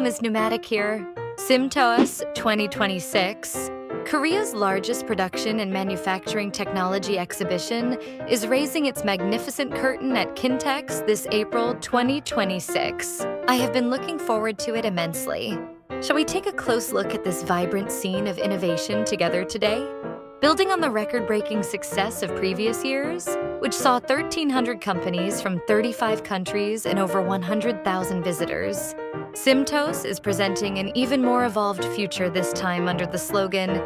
Ms.Pneumatic here. SIMTOS 2026, Korea's largest production and manufacturing technology exhibition, is raising its magnificent curtain at Kintex this April 2026. I have been looking forward to it immensely. Shall we take a close look at this vibrant scene of innovation together today? Building on the record-breaking success of previous years, which saw 1,300 companies from 35 countries and over 100,000 visitors, SIMTOS is presenting an even more evolved future this time under the slogan,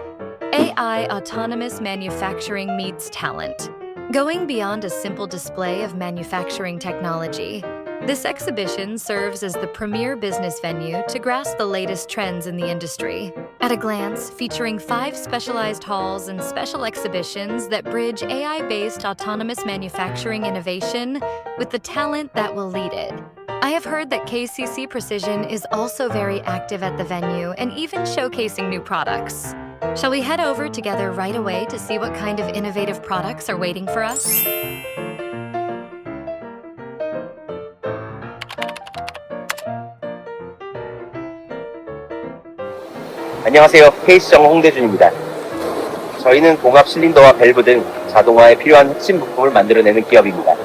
AI Autonomous Manufacturing Meets Talent. Going beyond a simple display of manufacturing technology, this exhibition serves as the premier business venue to grasp the latest trends in the industry. At a glance, featuring 5 specialized halls and special exhibitions that bridge AI-based autonomous manufacturing innovation with the talent that will lead it. I have heard that KCC Precision is also very active at the venue and even showcasing new products. Shall we head over together right away to see what kind of innovative products are waiting for us? 안녕하세요. KCC 홍대준입니다. 저희는 공합 실린더와 밸브 등 자동화에 필요한 핵심 부품을 만들어내는 기업입니다.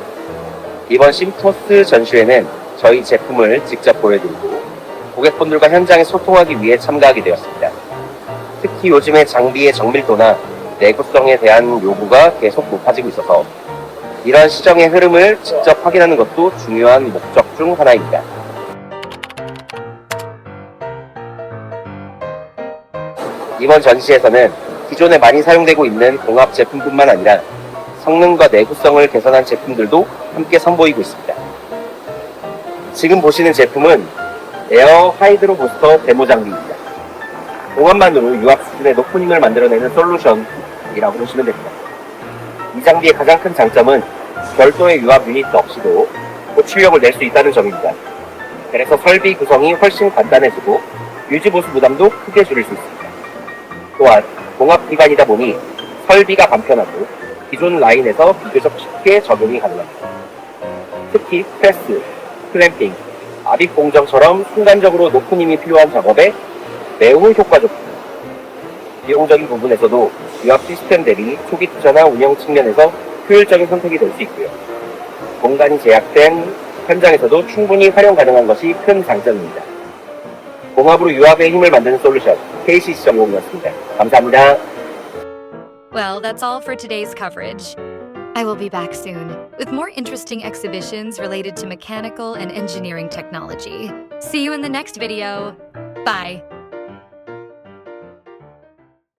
이번 심토스 전시회는 저희 제품을 직접 보여드리고 고객분들과 현장에 소통하기 위해 참가하게 되었습니다. 특히 요즘의 장비의 정밀도나 내구성에 대한 요구가 계속 높아지고 있어서 이러한 시장의 흐름을 직접 확인하는 것도 중요한 목적 중 하나입니다. 이번 전시에서는 기존에 많이 사용되고 있는 공합 제품뿐만 아니라 성능과 내구성을 개선한 제품들도 함께 선보이고 있습니다. 지금 보시는 제품은 에어 하이드로 부스터 데모 장비입니다. 공합만으로 유압 수준의 높은 힘을 만들어내는 솔루션이라고 보시면 됩니다. 이 장비의 가장 큰 장점은 별도의 유압 유닛 없이도 고출력을 낼 수 있다는 점입니다. 그래서 설비 구성이 훨씬 간단해지고 유지 보수 부담도 크게 줄일 수 있습니다. 또한 공합 기관이다 보니 설비가 간편하고 기존 라인에서 비교적 쉽게 적용이 가능합니다. 특히 프레스, 클램핑, 압입 공정처럼 순간적으로 높은 힘이 필요한 작업에 매우 효과적입니다. 비용적인 부분에서도 유압 시스템 대비 초기 투자나 운영 측면에서 효율적인 선택이 될 수 있고요. 공간이 제약된 현장에서도 충분히 활용 가능한 것이 큰 장점입니다. 공합으로 유압의 힘을 만드는 솔루션, KCC 전공이었습니다. 감사합니다. Well, that's all for today's coverage. I will be back soon with more interesting exhibitions related to mechanical and engineering technology. See you in the next video. Bye.